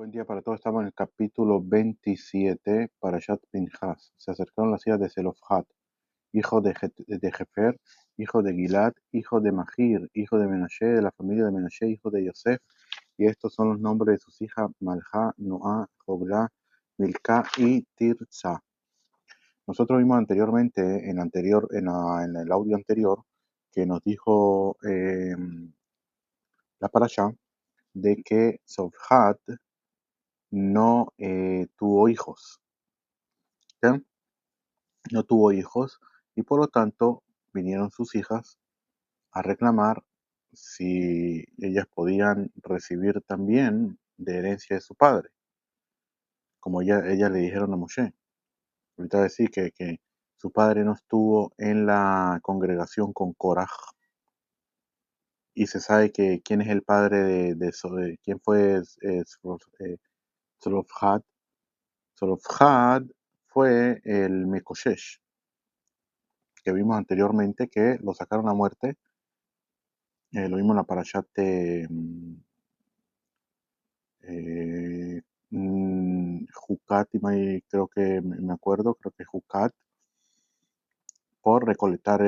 Buen día para todos. Estamos en el capítulo 27, Parashat Pinhas. Se acercaron las hijas de Zelofhad, hijo de Jefer, hijo de Gilad, hijo de Mahir, hijo de Menashe, de la familia de Menashe, hijo de Yosef. Y estos son los nombres de sus hijas Malha, Noah, Jogla, Milca y Tirza. Nosotros vimos anteriormente, en el audio anterior, que nos dijo la Parashá de que Zelofhad no tuvo hijos. ¿Sí? No tuvo hijos y por lo tanto vinieron sus hijas a reclamar si ellas podían recibir también de herencia de su padre, como ellas le dijeron a Moshe. Ahorita va a decir que su padre no estuvo en la congregación con Korah y se sabe que quién es el padre quién fue Zelofhad. Zelofhad fue el Mekoshesh, que vimos anteriormente que lo sacaron a muerte. Lo vimos en la parashat de Jucat, creo que me acuerdo, creo que Jucat, por recolectar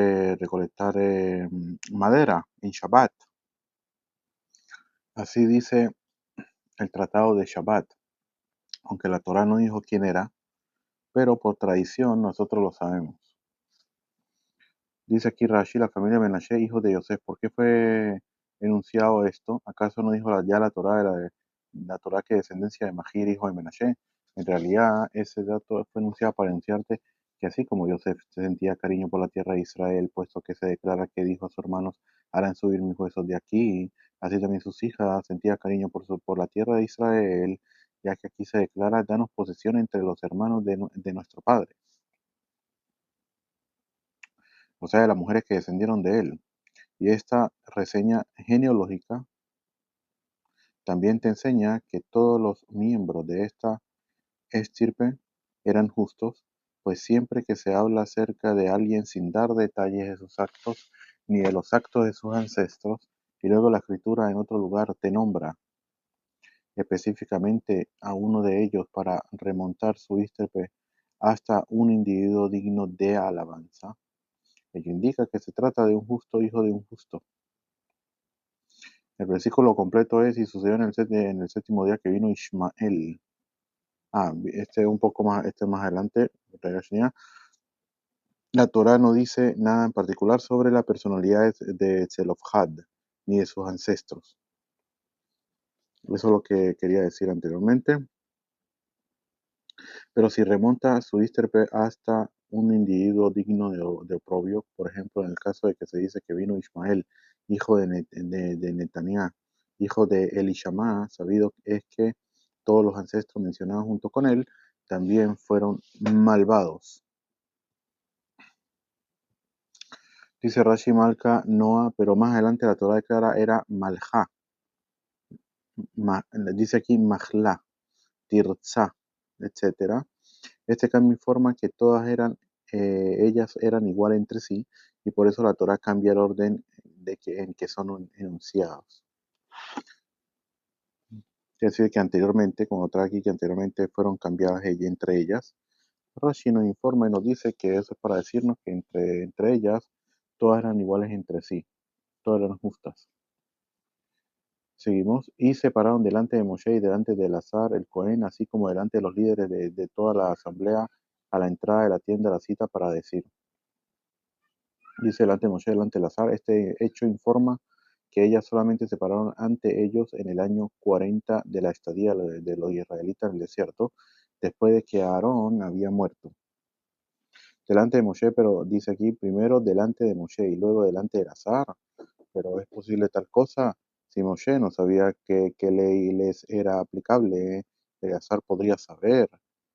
madera en Shabbat. Así dice el tratado de Shabbat, aunque la Torah no dijo quién era, pero por tradición nosotros lo sabemos. Dice aquí Rashi, la familia de Menashe, hijo de Yosef. ¿Por qué fue enunciado esto? ¿Acaso no dijo ya la Torah, la Torah que descendencia de Mahir, hijo de Menashe? En realidad, ese dato fue enunciado para anunciarte que así como Yosef sentía cariño por la tierra de Israel, puesto que se declara que dijo a sus hermanos, harán subir mis huesos de aquí, así también sus hijas sentían cariño por la tierra de Israel, ya que aquí se declara, danos posesión entre los hermanos de nuestro padre, o sea, de las mujeres que descendieron de él. Y esta reseña genealógica también te enseña que todos los miembros de esta estirpe eran justos, pues siempre que se habla acerca de alguien sin dar detalles de sus actos ni de los actos de sus ancestros, y luego la escritura en otro lugar te nombra específicamente a uno de ellos para remontar su estirpe hasta un individuo digno de alabanza, ello indica que se trata de un justo hijo de un justo. El versículo completo es: y sucedió en el séptimo día que vino Ismael. Un poco más, más adelante. La Torá no dice nada en particular sobre la personalidad de Zelofhad, ni de sus ancestros. Eso es lo que quería decir anteriormente. Pero si remonta su ísterpe hasta un individuo digno de oprobio, por ejemplo, en el caso de que se dice que vino Ismael, hijo de Netaniah, hijo de Elishama, sabido es que todos los ancestros mencionados junto con él también fueron malvados. Dice Rashi Malka Noah, pero más adelante la Torah declara era Malha. Dice aquí Mahla, Tirza, etcétera. Este cambio informa que ellas eran iguales entre sí, y por eso la Torá cambia el orden en que son enunciados. Quiere decir que anteriormente, como trae aquí, que anteriormente fueron cambiadas entre ellas. Rashi nos informa y nos dice que eso es para decirnos que entre ellas todas eran iguales entre sí, todas eran justas. Seguimos. Y se pararon delante de Moshe y delante de Elazar el Cohen, así como delante de los líderes de toda la asamblea, a la entrada de la tienda de la cita, para decir. Dice delante de Moshe, delante de Elazar, este hecho informa que ellas solamente se pararon ante ellos en el año 40 de la estadía de los israelitas en el desierto, después de que Aarón había muerto. Delante de Moshe, pero dice aquí primero delante de Moshe y luego delante de Elazar. Pero ¿es posible tal cosa? Si Moshe no sabía qué ley les era aplicable, Eleazar podría saber.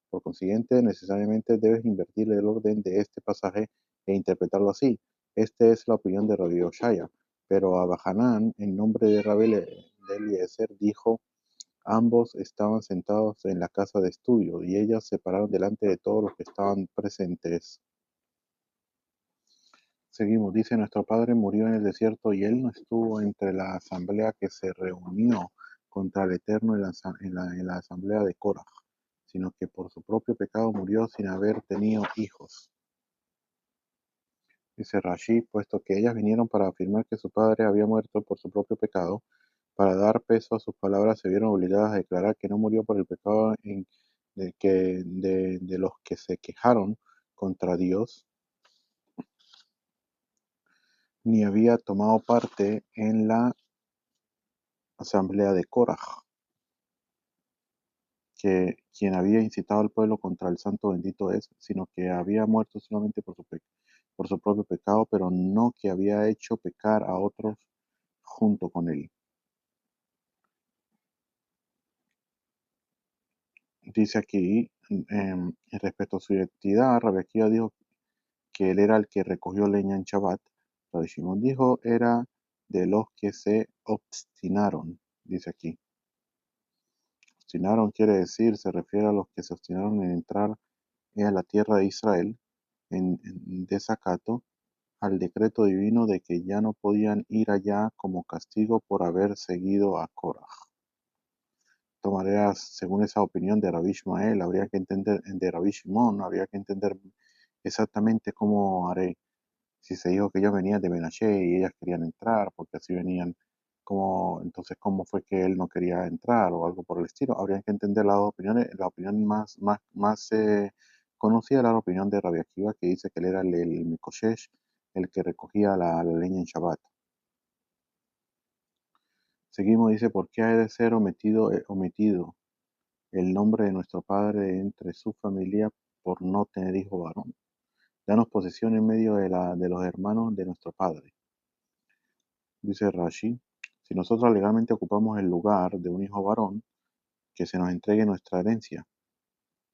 Por consiguiente, necesariamente debes invertir el orden de este pasaje e interpretarlo así. Esta es la opinión de Rabbi Oshaya. Pero Abba Hanán, en nombre de Rabbi Eliezer, dijo: ambos estaban sentados en la casa de estudio, y ellas se pararon delante de todos los que estaban presentes. Seguimos, dice: nuestro padre murió en el desierto y él no estuvo entre la asamblea que se reunió contra el Eterno en la asamblea de Korah, sino que por su propio pecado murió sin haber tenido hijos. Dice Rashi, puesto que ellas vinieron para afirmar que su padre había muerto por su propio pecado, para dar peso a sus palabras se vieron obligadas a declarar que no murió por el pecado de los que se quejaron contra Dios, ni había tomado parte en la asamblea de Korah, que quien había incitado al pueblo contra el santo bendito es, sino que había muerto solamente por su propio pecado, pero no que había hecho pecar a otros junto con él. Dice aquí, respecto a su identidad, Rabbi Akiva dijo que él era el que recogió leña en Shabbat. Rabbi Shimon dijo era de los que se obstinaron, dice aquí. Obstinaron quiere decir, se refiere a los que se obstinaron en entrar a la tierra de Israel en desacato al decreto divino de que ya no podían ir allá como castigo por haber seguido a Korah. De todas maneras, según esa opinión de Rabbi Ishmael, habría que entender, de Rabbi Shimon, habría que entender exactamente cómo haré. Si se dijo que ellos venían de Menashe y ellas querían entrar, porque así venían, entonces cómo fue que él no quería entrar o algo por el estilo. Habría que entender las dos opiniones. La opinión más conocida era la opinión de Rabbi Akiva, que dice que él era el Mikoshesh, el que recogía la leña en Shabbat. Seguimos, dice, ¿por qué ha de ser omitido el nombre de nuestro padre entre su familia por no tener hijo varón? Danos posesión en medio de los hermanos de nuestro padre. Dice Rashi, si nosotros legalmente ocupamos el lugar de un hijo varón, que se nos entregue nuestra herencia,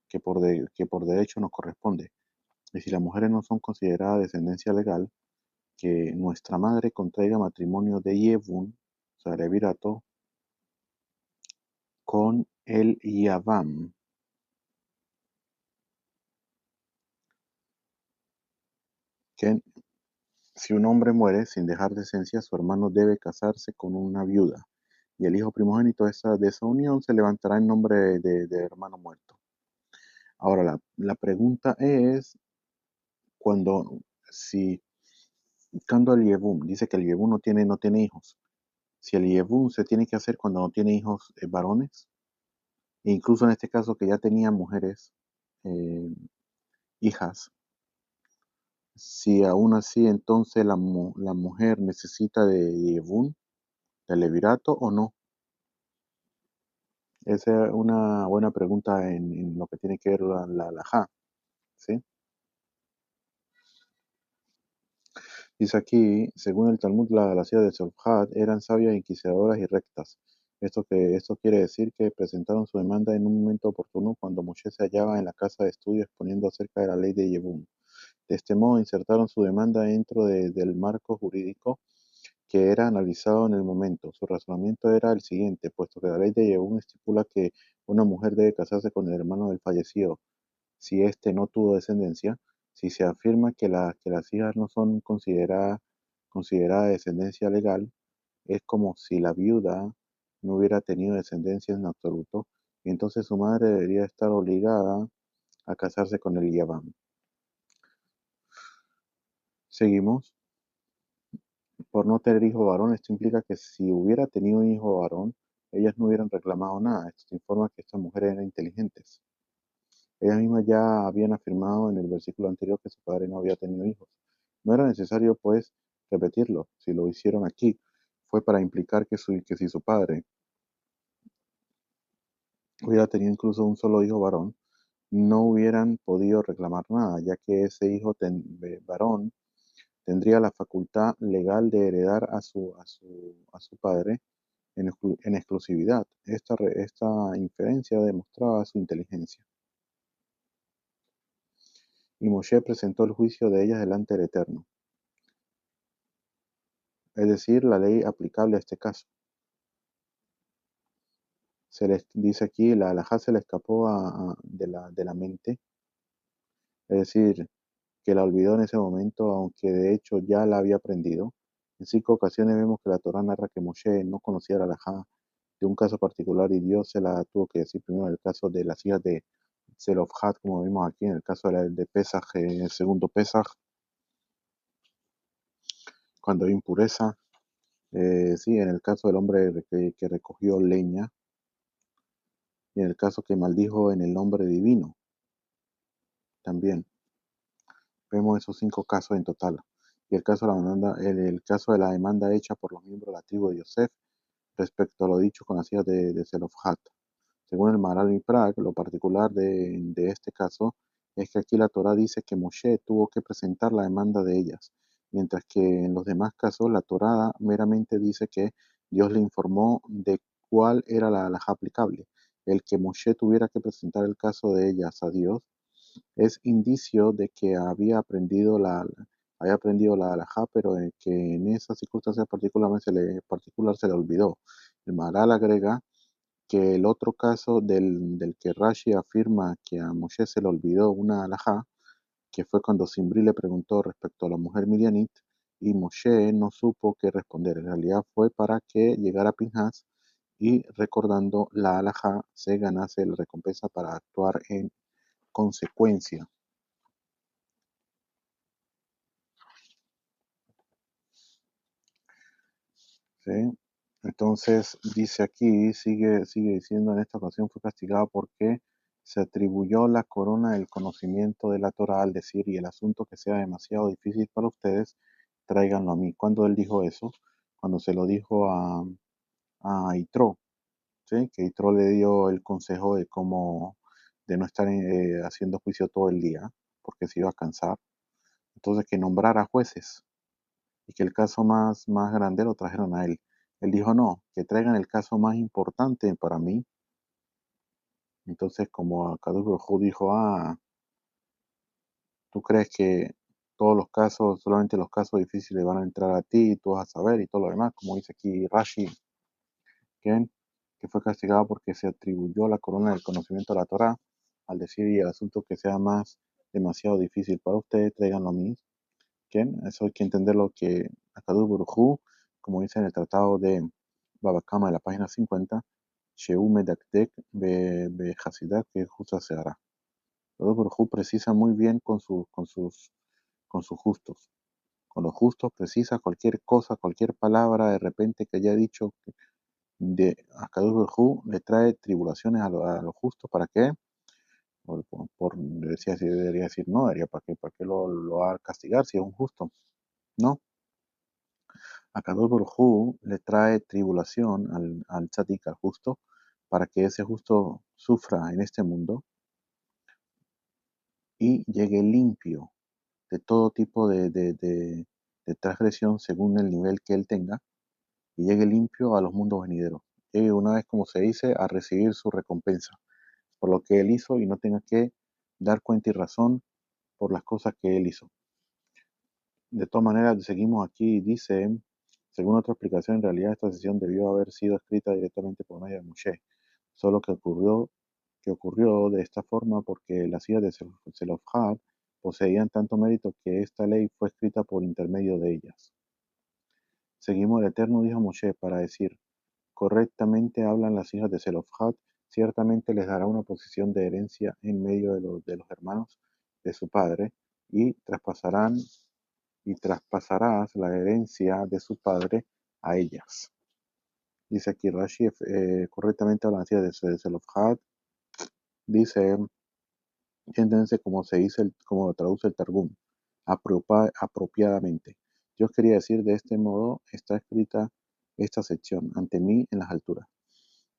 que por derecho nos corresponde. Y si las mujeres no son consideradas descendencia legal, que nuestra madre contraiga matrimonio de Yevun, o sea, levirato, con el Yavam, que si un hombre muere sin dejar descendencia, su hermano debe casarse con una viuda, y el hijo primogénito de esa unión se levantará en nombre de hermano muerto. Ahora, la pregunta es, cuando, si, cuando el Yevum, dice que el Yevum no tiene hijos, si el Yevum se tiene que hacer cuando no tiene hijos varones, e incluso en este caso que ya tenía mujeres, eh, hijas, si aún así entonces la mujer necesita de Yevum, de levirato o no. Esa es una buena pregunta en lo que tiene que ver la halajá, ¿sí? Dice aquí, según el Talmud, la ciudad de Tzofjat eran sabias, inquisidoras y rectas. Esto quiere decir que presentaron su demanda en un momento oportuno cuando Moshe se hallaba en la casa de estudio exponiendo acerca de la ley de Yebum. De este modo insertaron su demanda dentro del marco jurídico que era analizado en el momento. Su razonamiento era el siguiente, puesto que la ley de Yebum estipula que una mujer debe casarse con el hermano del fallecido si éste no tuvo descendencia. Si se afirma que las hijas no son consideradas descendencia legal, es como si la viuda no hubiera tenido descendencia en absoluto, y entonces su madre debería estar obligada a casarse con el Yabam. Seguimos. Por no tener hijo varón, esto implica que si hubiera tenido un hijo varón, ellas no hubieran reclamado nada. Esto informa que estas mujeres eran inteligentes. Ellas mismas ya habían afirmado en el versículo anterior que su padre no había tenido hijos. No era necesario, pues, repetirlo. Si lo hicieron aquí, fue para implicar que si su padre hubiera tenido incluso un solo hijo varón, no hubieran podido reclamar nada, ya que ese hijo varón tendría la facultad legal de heredar a su padre en exclusividad. Esta inferencia demostraba su inteligencia. Y Moshe presentó el juicio de ellas delante del Eterno, es decir, la ley aplicable a este caso. Se les dice aquí, la halajá se le escapó de la mente, es decir, que la olvidó en ese momento, aunque de hecho ya la había aprendido. En 5 ocasiones vemos que la Torá narra que Moshe no conocía la halajá de un caso particular y Dios se la tuvo que decir primero en el caso de las hijas de Zelofhad, como vimos aquí, en el caso de Pesaj, el segundo Pesaj, cuando hay impureza. Sí, en el caso del hombre que recogió leña, y en el caso que maldijo en el nombre divino, también. Vemos esos 5 casos en total. Y el caso de la demanda hecha por los miembros de la tribu de Yosef respecto a lo dicho con las hijas de Zelofhad. Según el Maharal Miprag, lo particular de este caso es que aquí la Torá dice que Moshe tuvo que presentar la demanda de ellas, mientras que en los demás casos la Torá meramente dice que Dios le informó de cuál era la halajá aplicable. El que Moshe tuviera que presentar el caso de ellas a Dios es indicio de que había aprendido la halajá, pero que en esas circunstancias particular se le olvidó. El Maharal agrega que el otro caso del que Rashi afirma que a Moshe se le olvidó una halajá, que fue cuando Zimbri le preguntó respecto a la mujer Midianit, y Moshe no supo qué responder. En realidad fue para que llegara Pinhas y recordando la halajá se ganase la recompensa para actuar en consecuencia. ¿Sí? Entonces dice aquí, sigue diciendo, en esta ocasión fue castigado porque se atribuyó la corona del conocimiento de la Torah al decir, y el asunto que sea demasiado difícil para ustedes, tráiganlo a mí. ¿Cuándo él dijo eso? Cuando se lo dijo a Yitro, ¿sí? Que Yitro le dio el consejo de no estar haciendo juicio todo el día, porque se iba a cansar. Entonces que nombrara jueces y que el caso más grande lo trajeron a él. Él dijo, no, que traigan el caso más importante para mí. Entonces, como Kadosh Baruj Hu dijo, tú crees que todos los casos, solamente los casos difíciles van a entrar a ti y tú vas a saber y todo lo demás, como dice aquí Rashi, ¿quién? Que fue castigado porque se atribuyó la corona del conocimiento de la Torah al decir, y el asunto que sea más demasiado difícil para ustedes, tráiganlo a mí. ¿Quién? Eso hay que entenderlo que Akadosh Baruj Hu, como dice en el tratado de Baba Kama de la página 50, Sheu Medakdek be Hasidat que justa se hará. Akadosh Baruj Hu precisa muy bien con sus justos. Con los justos precisa cualquier cosa, cualquier palabra de repente que haya dicho de Akadosh Baruj Hu le trae tribulaciones a los justos. ¿Para qué? Decía, si debería decir no, para qué lo va a castigar si es un justo. No, a Kadosh Baruj Hu le trae tribulación al tzadik, al justo, para que ese justo sufra en este mundo y llegue limpio de todo tipo de transgresión según el nivel que él tenga, y llegue limpio a los mundos venideros. Llegue una vez, como se dice, a recibir su recompensa por lo que él hizo y no tenga que dar cuenta y razón por las cosas que él hizo. De todas maneras, seguimos aquí y dice, según otra explicación, en realidad esta sesión debió haber sido escrita directamente por medio de Moshe, solo que ocurrió de esta forma porque las hijas de Zelofhad poseían tanto mérito que esta ley fue escrita por intermedio de ellas. Seguimos, el Eterno dijo a Moshe para decir, correctamente hablan las hijas de Zelofhad, ciertamente les dará una posición de herencia en medio de los hermanos de su padre, y traspasarás la herencia de su padre a ellas. Dice aquí Rashi, correctamente hablan así de Zelofhad, dice, entiéndense como como lo traduce el Targum, apropiadamente. Dios quería decir, de este modo está escrita esta sección ante mí en las alturas.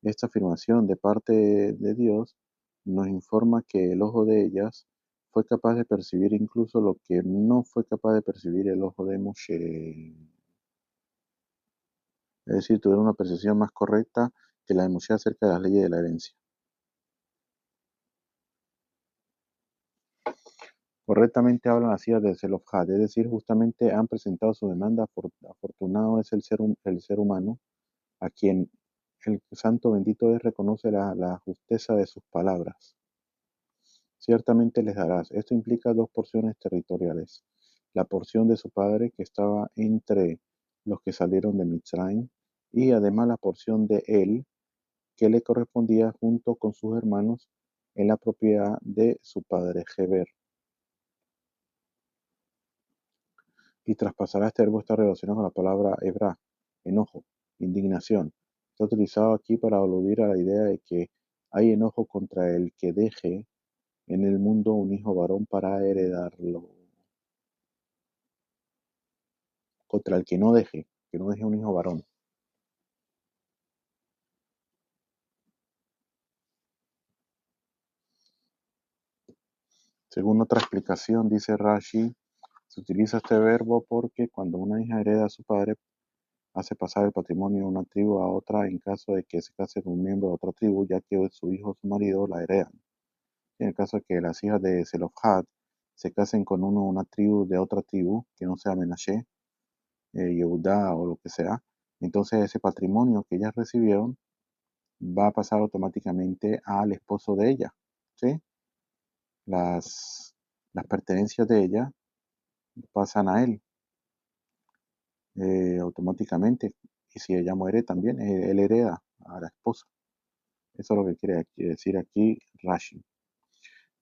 Esta afirmación de parte de Dios nos informa que el ojo de ellas fue capaz de percibir incluso lo que no fue capaz de percibir el ojo de Moshe. Es decir, tuvieron una percepción más correcta que la de Moshe acerca de las leyes de la herencia. Correctamente hablan así de Zelofhad, es decir, justamente han presentado su demanda. Afortunado es el ser humano, a quien el santo bendito es reconoce la justeza de sus palabras. Ciertamente les darás. Esto implica dos porciones territoriales. La porción de su padre, que estaba entre los que salieron de Mitzrayim, y además la porción de él, que le correspondía junto con sus hermanos en la propiedad de su padre Heber. Y traspasará este verbo está relacionado con la palabra hebra, enojo, indignación. Está utilizado aquí para aludir a la idea de que hay enojo contra el que deje en el mundo un hijo varón para heredarlo. Contra el que no deje un hijo varón. Según otra explicación, dice Rashi, se utiliza este verbo porque cuando una hija hereda a su padre, hace pasar el patrimonio de una tribu a otra en caso de que se case con un miembro de otra tribu, ya que su hijo o su marido la heredan. En el caso de que las hijas de Zelofhad se casen con una tribu de otra tribu, que no sea Menashe, Yehudá o lo que sea, entonces ese patrimonio que ellas recibieron va a pasar automáticamente al esposo de ella, ¿sí? Las pertenencias de ella pasan a él automáticamente. Y si ella muere también, él hereda a la esposa. Eso es lo que quiere decir aquí Rashi.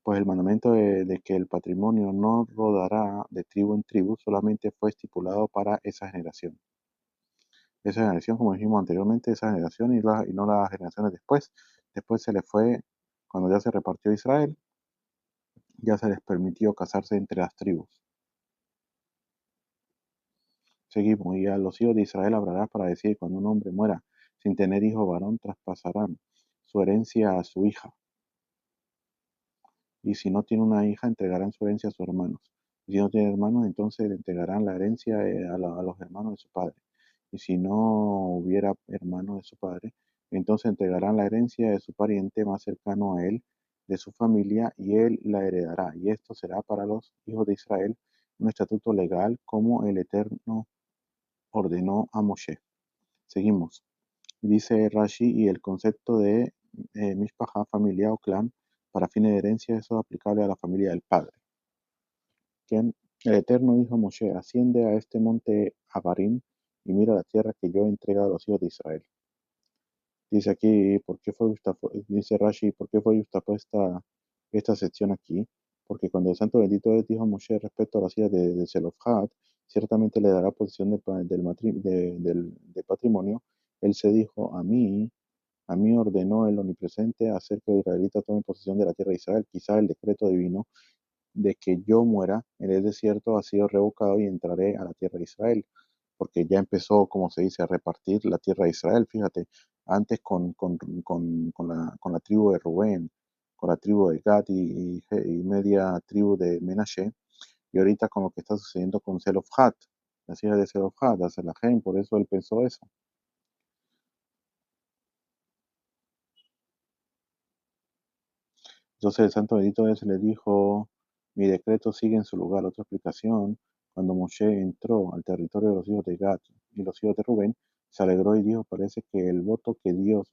Pues el mandamiento de que el patrimonio no rodará de tribu en tribu solamente fue estipulado para esa generación. Esa generación, como dijimos anteriormente, esa generación y no las generaciones después. Después se le fue, cuando ya se repartió Israel, ya se les permitió casarse entre las tribus. Seguimos, y a los hijos de Israel hablarás para decir, cuando un hombre muera sin tener hijo varón, traspasarán su herencia a su hija. Y si no tiene una hija, entregarán su herencia a sus hermanos. Y si no tiene hermanos, entonces le entregarán la herencia a los hermanos de su padre. Y si no hubiera hermanos de su padre, entonces entregarán la herencia de su pariente más cercano a él, de su familia, y él la heredará. Y esto será para los hijos de Israel un estatuto legal como el Eterno ordenó a Moshe. Seguimos. Dice Rashi, y el concepto de mishpacha, familia o clan, para fines de herencia, eso es aplicable a la familia del padre. Quien el Eterno dijo a Moshe, asciende a este monte Abarim y mira la tierra que yo he entregado a los hijos de Israel. Dice aquí, dice Rashi, ¿por qué fue justapuesta esta sección aquí? Porque cuando el Santo Bendito dijo a Moshe respecto a las hijas de Zelofhad, ciertamente le dará posesión del patrimonio. Él se dijo, a mí ordenó el Omnipresente hacer que los israelitas tomen posesión de la tierra de Israel. Quizá el decreto divino de que yo muera en el desierto ha sido revocado y entraré a la tierra de Israel, porque ya empezó, como se dice, a repartir la tierra de Israel. Fíjate, antes con la tribu de Rubén, con la tribu de Gad y media tribu de Menashe, y ahorita con lo que está sucediendo con Zelofhad, las hijas de Zelofhad, a Selahem, por eso él pensó eso. Entonces el santo bendito Dios le dijo, mi decreto sigue en su lugar. Otra explicación, cuando Moshe entró al territorio de los hijos de Gad y los hijos de Rubén, se alegró y dijo, parece que el voto de Dios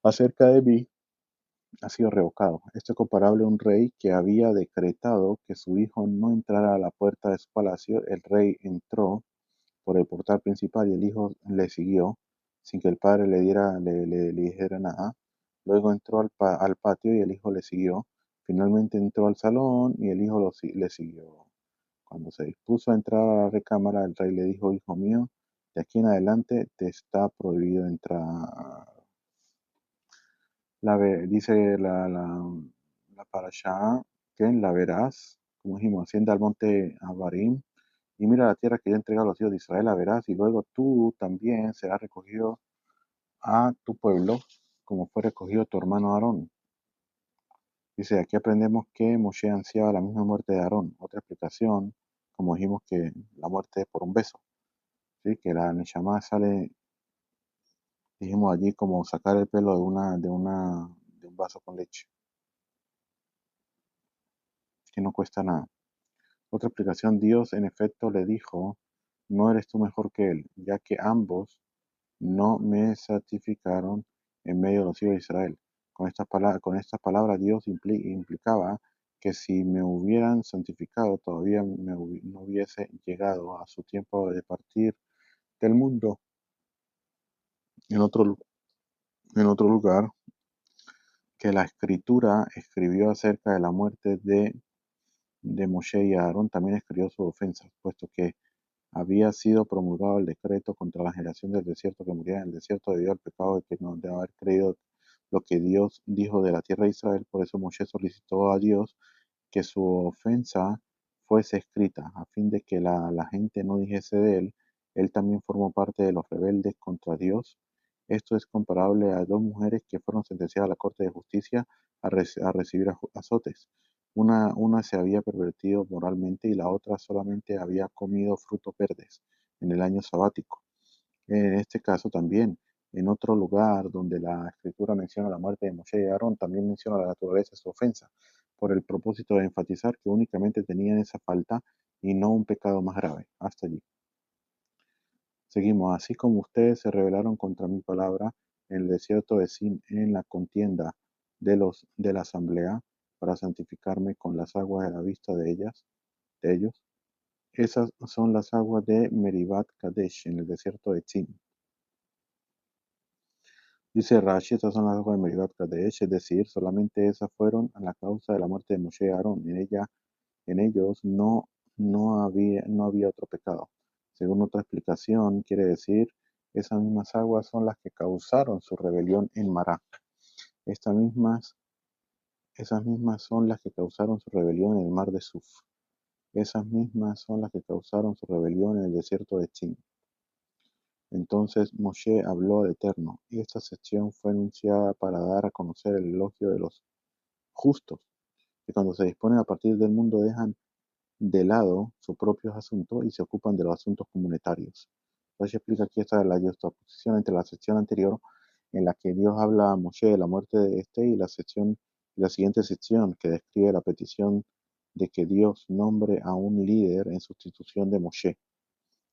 acerca de mí ha sido revocado. Esto es comparable a un rey que había decretado que su hijo no entrara a la puerta de su palacio. El rey entró por el portal principal y el hijo le siguió, sin que el padre le dijera nada. Luego entró al patio y el hijo le siguió. Finalmente entró al salón y el hijo le siguió. Cuando se dispuso a entrar a la recámara, el rey le dijo, hijo mío, de aquí en adelante te está prohibido entrar. Dice la parashá que la verás, como dijimos, asciende al monte Abarim y mira la tierra que yo he entregado a los hijos de Israel, la verás, y luego tú también serás recogido a tu pueblo, como fue recogido tu hermano Aarón. Dice, aquí aprendemos que Moshe ansiaba la misma muerte de Aarón. Otra explicación, como dijimos, que la muerte es por un beso, ¿sí? Que la Neshama sale, dijimos allí, como sacar el pelo de un vaso con leche, que no cuesta nada. Otra explicación, Dios en efecto le dijo, no eres tú mejor que él, ya que ambos no me santificaron en medio de los hijos de Israel. Con estas palabras Dios implicaba que si me hubieran santificado, todavía no hubiese llegado a su tiempo de partir del mundo. En otro, en otro lugar, que la escritura escribió acerca de la muerte de Moshe y Aarón, también escribió sus ofensas, puesto que había sido promulgado el decreto contra la generación del desierto que muriera en el desierto debido al pecado de que no de haber creído lo que Dios dijo de la tierra de Israel. Por eso Moshe solicitó a Dios que su ofensa fuese escrita, a fin de que la gente no dijese de él, él también formó parte de los rebeldes contra Dios. Esto es comparable a dos mujeres que fueron sentenciadas a la Corte de Justicia a recibir azotes. Una se había pervertido moralmente y la otra solamente había comido frutos verdes en el año sabático. En este caso también, en otro lugar donde la escritura menciona la muerte de Moshe y Aarón, también menciona la naturaleza de su ofensa, por el propósito de enfatizar que únicamente tenían esa falta y no un pecado más grave. Hasta allí. Seguimos. Así como ustedes se rebelaron contra mi palabra en el desierto de Sin, en la contienda de la asamblea, para santificarme con las aguas de la vista de ellos. Esas son las aguas de Meribat Kadesh, en el desierto de Sin. Dice Rashi, estas son las aguas de Meribat Kadesh, es decir, solamente esas fueron a la causa de la muerte de Moshe y Aarón. En ellos no había otro pecado. Según otra explicación, quiere decir, esas mismas aguas son las que causaron su rebelión en Mará. Estas mismas son las que causaron su rebelión en el mar de Suf. Esas mismas son las que causaron su rebelión en el desierto de Chin. Entonces Moshe habló al Eterno, y esta sección fue anunciada para dar a conocer el elogio de los justos, que cuando se disponen a partir del mundo dejan de lado sus propios asuntos y se ocupan de los asuntos comunitarios. Rashi explica aquí esta la juxtaposición entre la sección anterior, en la que Dios habla a Moshe de la muerte de este, y la siguiente sección, que describe la petición de que Dios nombre a un líder en sustitución de Moshe.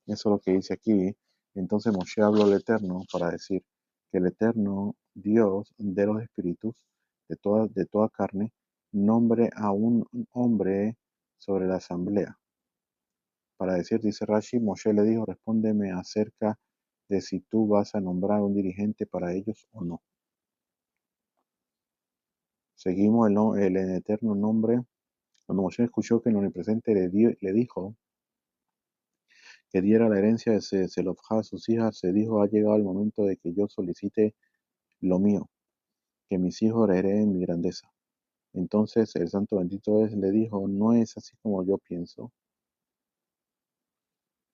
Eso es lo que dice aquí. Entonces Moshe habló al Eterno para decir que el Eterno Dios de los espíritus, de toda carne, nombre a un hombre sobre la asamblea. Para decir, dice Rashi, Moshe le dijo, respóndeme acerca de si tú vas a nombrar un dirigente para ellos o no. Seguimos el eterno nombre. Cuando Moshe escuchó que el omnipresente le dijo que diera la herencia de Zelofhad a sus hijas, se dijo, ha llegado el momento de que yo solicite lo mío, que mis hijos hereden mi grandeza. Entonces el santo bendito le dijo, no es así como yo pienso.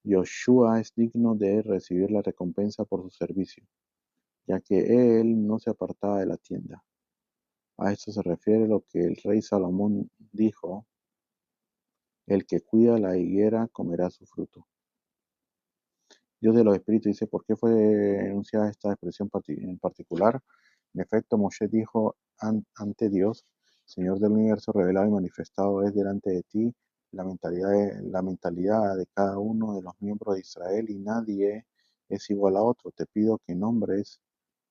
Yoshua es digno de recibir la recompensa por su servicio, ya que él no se apartaba de la tienda. A esto se refiere lo que el rey Salomón dijo, el que cuida la higuera comerá su fruto. Dios de los espíritus dice, ¿por qué fue enunciada esta expresión en particular? En efecto, Moshe dijo ante Dios, Señor del universo, revelado y manifestado es delante de ti la mentalidad de cada uno de los miembros de Israel, y nadie es igual a otro. Te pido que nombres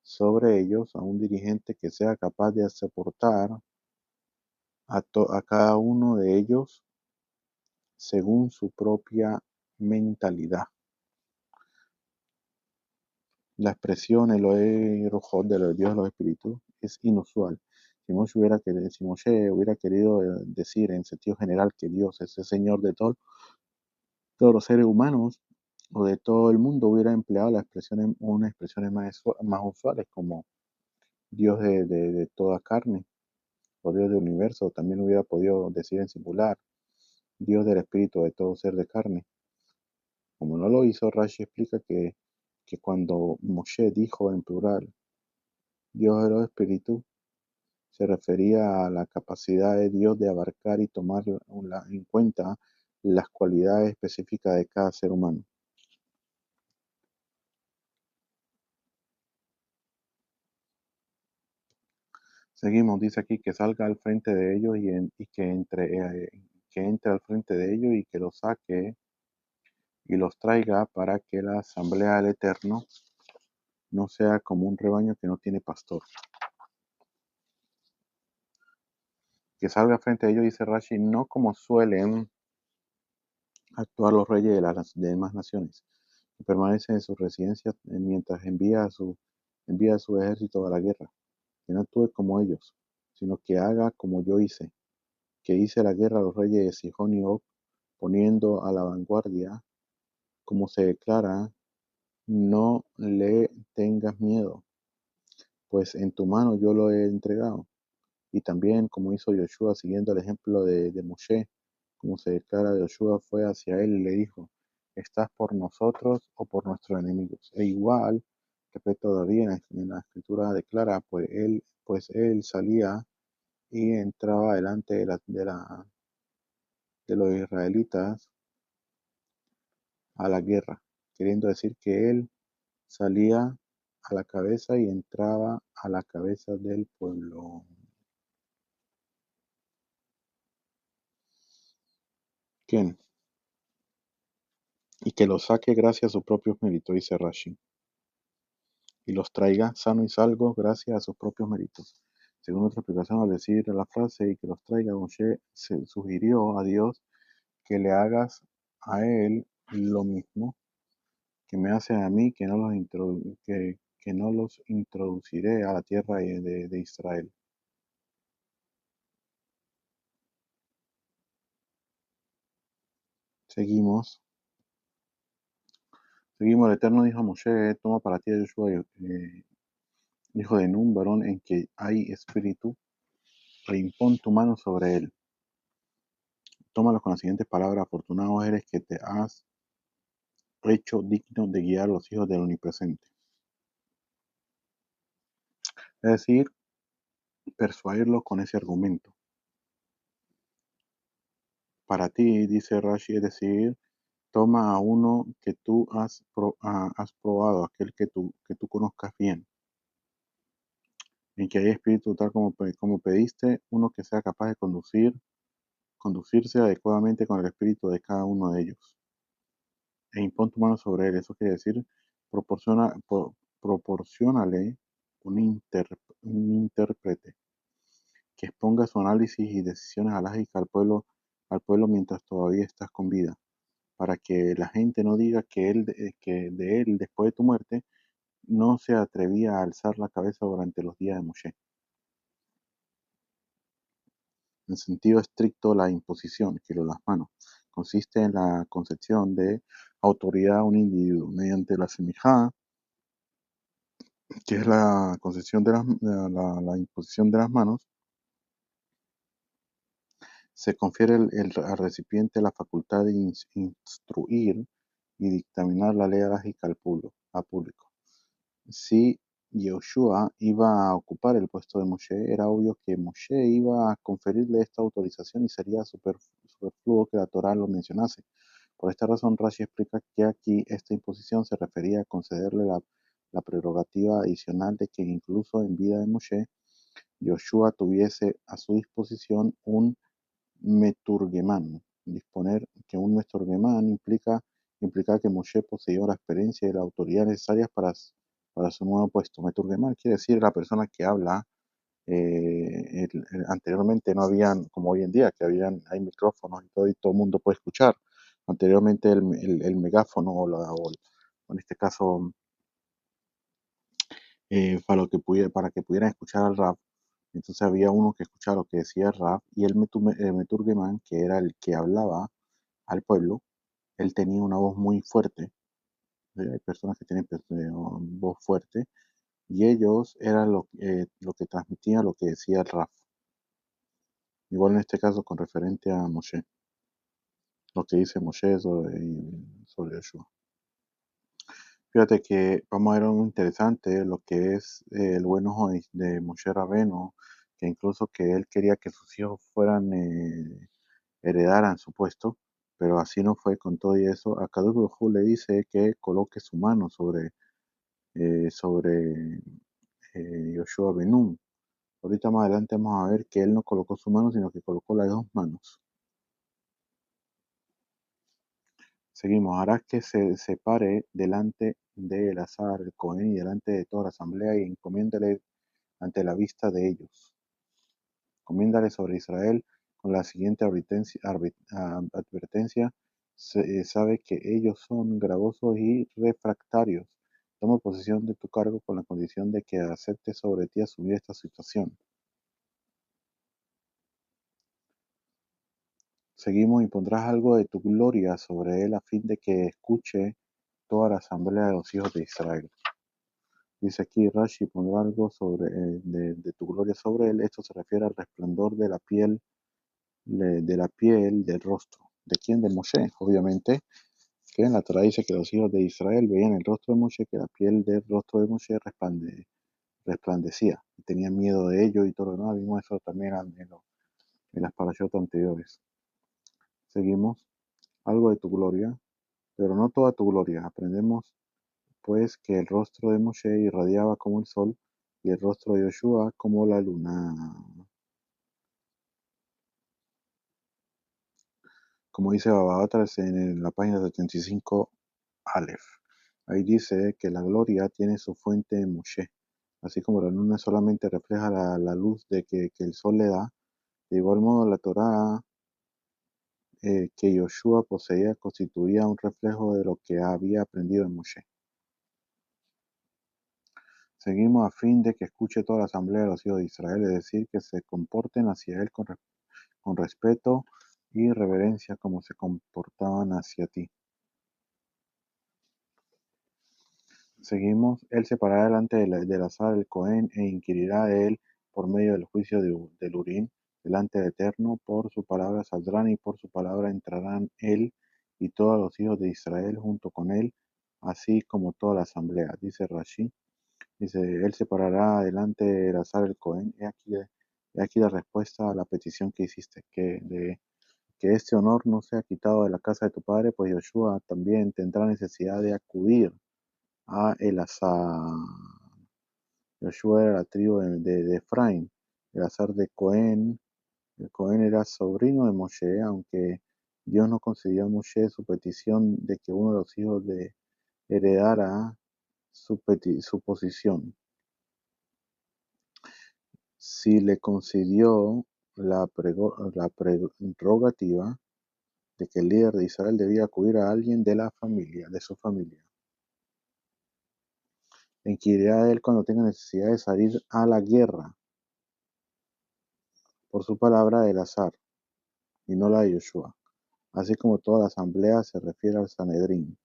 sobre ellos a un dirigente que sea capaz de soportar a cada uno de ellos según su propia mentalidad. La expresión Elohei Rohot de los Dios de los Espíritus es inusual. Si Moshe hubiera querido decir en sentido general que Dios es el Señor de todos los seres humanos o de todo el mundo, hubiera empleado unas expresiones más usuales como Dios de toda carne o Dios del universo. También hubiera podido decir en singular Dios del Espíritu de todo ser de carne. Como no lo hizo, Rashi explica que cuando Moshe dijo en plural Dios de los espíritus, se refería a la capacidad de Dios de abarcar y tomar en cuenta las cualidades específicas de cada ser humano. Seguimos, dice aquí que salga al frente de ellos y que entre al frente de ellos y que los saque y los traiga para que la asamblea del Eterno no sea como un rebaño que no tiene pastor. Que salga frente a ellos, dice Rashi, no como suelen actuar los reyes de las demás naciones, que permanecen en sus residencias mientras envía a sus envía a su ejército a la guerra, que no actúe como ellos, sino que haga como yo hice, que hice la guerra a los reyes de Sihón y Og, poniendo a la vanguardia, como se declara, no le tengas miedo, pues en tu mano yo lo he entregado. Y también como hizo Yoshua siguiendo el ejemplo de Moshe, como se declara, Yoshua fue hacia él y le dijo, ¿estás por nosotros o por nuestros enemigos? E igual, respecto a David, en la escritura declara, pues él salía y entraba delante de los israelitas a la guerra, queriendo decir que él salía a la cabeza y entraba a la cabeza del pueblo. ¿Quién? Y que los saque gracias a sus propios méritos, dice Rashi, y los traiga sano y salvo gracias a sus propios méritos. Según otra explicación, al decir la frase y que los traiga, Moshe se sugirió a Dios que le hagas a él lo mismo que me hace a mí, que no los introduciré a la tierra de Israel. Seguimos. Seguimos, el Eterno dijo a Moshe, toma para ti a Yoshua, hijo de Nun, varón en que hay espíritu, e impón tu mano sobre él. Tómalo con las siguientes palabras: afortunado eres que te has hecho digno de guiar a los hijos del Omnipresente. Es decir, persuadirlos con ese argumento. Para ti, dice Rashi, es decir, toma a uno que tú has probado, aquel que tú conozcas bien, en que hay espíritu tal como pediste, uno que sea capaz de conducirse adecuadamente con el espíritu de cada uno de ellos. E impón tu mano sobre él. Eso quiere decir, proporciónale un intérprete que exponga su análisis y decisiones alágicas al pueblo mientras todavía estás con vida, para que la gente no diga que de él, después de tu muerte, no se atrevía a alzar la cabeza durante los días de Moshe. En sentido estricto, la imposición, quiero las manos, consiste en la concesión de autoridad a un individuo mediante la semijá, que es la concesión la imposición de las manos. Se confiere al recipiente la facultad de instruir y dictaminar la ley alágica al público. Si Yoshua iba a ocupar el puesto de Moshe, era obvio que Moshe iba a conferirle esta autorización y sería superfluo que la Torá lo mencionase. Por esta razón, Rashi explica que aquí esta imposición se refería a concederle la prerrogativa adicional de que incluso en vida de Moshe, Yoshua tuviese a su disposición un meturgemán. Disponer que un meturgemán implica que Moshe poseía la experiencia y la autoridad necesarias para su nuevo puesto. Meturgemán quiere decir la persona que habla. Anteriormente no habían, como hoy en día, que hay micrófonos y todo el mundo puede escuchar. Anteriormente el megáfono o en este caso para que pudieran escuchar al rap. Entonces había uno que escuchaba lo que decía el rap y el Meturgeman, que era el que hablaba al pueblo, él tenía una voz muy fuerte. Hay personas que tienen voz fuerte y ellos eran lo que transmitía lo que decía el rap. Igual en este caso con referente a Moshe, lo que dice Moshe sobre Yeshua. Fíjate que vamos a ver algo interesante, lo que es el buen ojo de Moshe Rabbeinu, que incluso que él quería que sus hijos heredaran su puesto, pero así no fue con todo y eso. A Kadosh Baruj Hu le dice que coloque su mano sobre Yoshua Ben Nun. Ahorita más adelante vamos a ver que él no colocó su mano, sino que colocó las dos manos. Seguimos. Harás que se separe delante de Elazar el Cohen y delante de toda la asamblea y encomiéndale ante la vista de ellos. Comiéndale sobre Israel con la siguiente advertencia. Sabe que ellos son gravosos y refractarios, toma posesión de tu cargo con la condición de que aceptes sobre ti asumir esta situación. Seguimos, y pondrás algo de tu gloria sobre él a fin de que escuche toda la asamblea de los hijos de Israel. Dice aquí Rashi, pondrá algo de tu gloria sobre él. Esto se refiere al resplandor de la piel, del rostro. ¿De quién? De Moshe, obviamente, que en la Torah dice que los hijos de Israel veían el rostro de Moshe, que la piel del rostro de Moshe resplandecía, y tenían miedo de ello y todo lo demás. Vimos eso también en las parashotas anteriores. Seguimos, algo de tu gloria, pero no toda tu gloria. Aprendemos, pues, que el rostro de Moshe irradiaba como el sol y el rostro de Yoshua como la luna. Como dice Babátras en la página 75 Aleph. Ahí dice que la gloria tiene su fuente en Moshe. Así como la luna solamente refleja la luz que el sol le da, de igual modo la Torá que Yoshua poseía constituía un reflejo de lo que había aprendido en Moshe. Seguimos a fin de que escuche toda la asamblea de los hijos de Israel, es decir, que se comporten hacia él con respeto y reverencia como se comportaban hacia ti. Seguimos, él se parará delante del azar el Cohen e inquirirá de él por medio del juicio del Urim, delante del Eterno, por su palabra saldrán y por su palabra entrarán él y todos los hijos de Israel junto con él, así como toda la asamblea. Dice Rashi, dice, él se parará delante del azar el Cohen. He aquí la respuesta a la petición que hiciste, que este honor no sea quitado de la casa de tu padre, pues Yoshua también tendrá necesidad de acudir a Elazar. Yoshua era la tribu de Efraín, Elazar de Cohen. El Cohen era sobrino de Moshe, aunque Dios no concedió a Moshe su petición de que uno de los hijos de heredara su posición. Sí le concedió la prerrogativa de que el líder de Israel debía acudir a alguien de su familia. Inquirirá a él cuando tenga necesidad de salir a la guerra, por su palabra Elazar, y no la de Yoshua, así como toda la asamblea se refiere al Sanedrín.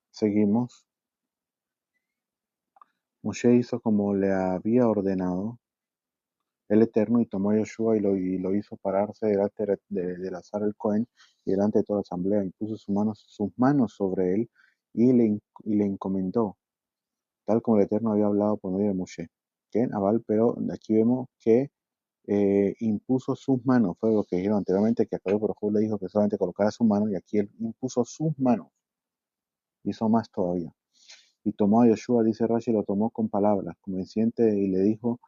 Seguimos. Moshe hizo como le había ordenado el Eterno, y tomó a Yoshua y lo hizo pararse delante de Elazar el Cohen y delante de toda la asamblea, y puso sus manos sobre él y le encomendó, tal como el Eterno había hablado por medio de Moshe. ¿Qué? Abal, pero aquí vemos que impuso sus manos, fue lo que dijeron anteriormente, que Akadosh Baruj Hu le dijo que solamente colocara sus manos, y aquí él impuso sus manos, hizo más todavía. Y tomó a Yoshua, dice Rashi, lo tomó con palabras convincentes y le dijo,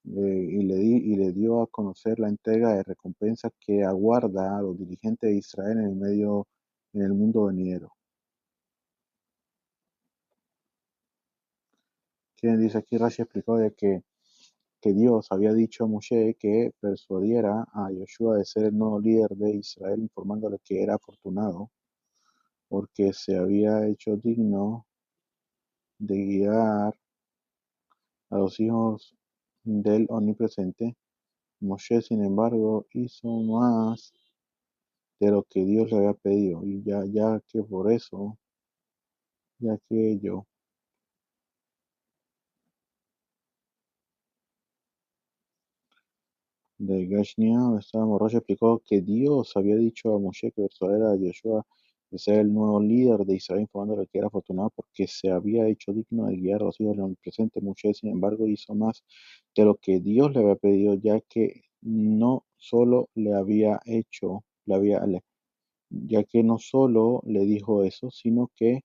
y le dio a conocer la entrega de recompensa que aguarda a los dirigentes de Israel en el mundo venidero. Quien dice aquí, Rashi explicó de que Dios había dicho a Moshe que persuadiera a Yoshua de ser el nuevo líder de Israel, informándole que era afortunado porque se había hecho digno de guiar a los hijos del Omnipresente. Moshe, sin embargo, hizo más de lo que Dios le había pedido, y ya que por eso, ya que ello, de Gashnia, Moshe explicó que Dios había dicho a Moshe que persuadiera a Yoshua de ser el nuevo líder de Israel, informándole que era afortunado porque se había hecho digno de guiar a los hijos del Omnipresente. Moshe, sin embargo, hizo más de lo que Dios le había pedido, ya que no solo le había hecho, ya que no solo le dijo eso, sino que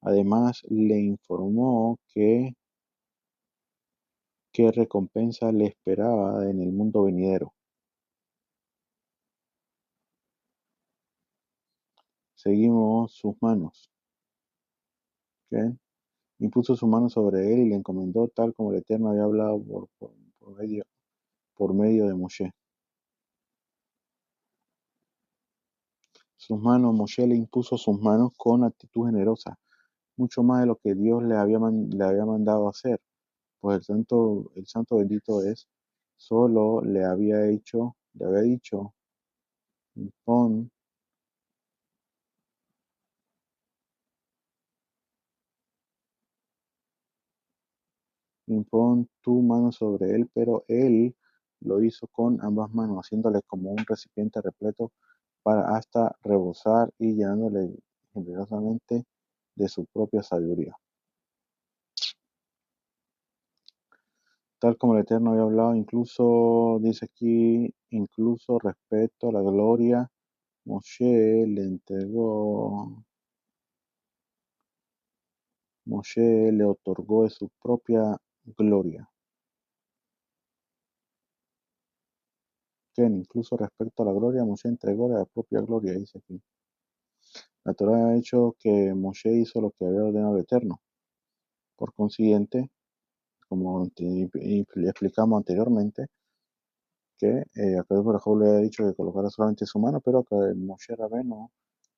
además le informó qué recompensa le esperaba en el mundo venidero. Seguimos sus manos. ¿Ok? Impuso su mano sobre él y le encomendó tal como el Eterno había hablado por medio de Moshe. sus manos, Moshe le impuso sus manos con actitud generosa, mucho más de lo que Dios le había mandado hacer, pues el santo bendito es, solo le había dicho, impon, impon tu mano sobre él, pero él lo hizo con ambas manos, haciéndole como un recipiente repleto para hasta rebosar y llenándole generosamente de su propia sabiduría. Tal como el Eterno había hablado, incluso, dice aquí, incluso respecto a la gloria, Moshe le otorgó de su propia gloria. Que incluso respecto a la gloria, Moshe entregó la propia gloria, dice aquí. La Torá ha hecho que Moshe hizo lo que había ordenado el Eterno. Por consiguiente, como explicamos anteriormente, que a Kadosh Baruj Hu le había dicho que colocara solamente su mano, pero que Moshe Rabbeinu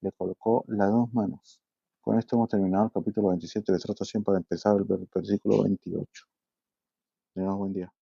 le colocó las dos manos. Con esto hemos terminado el capítulo 27 de Trata 100 para empezar el versículo 28. Tenemos buen día.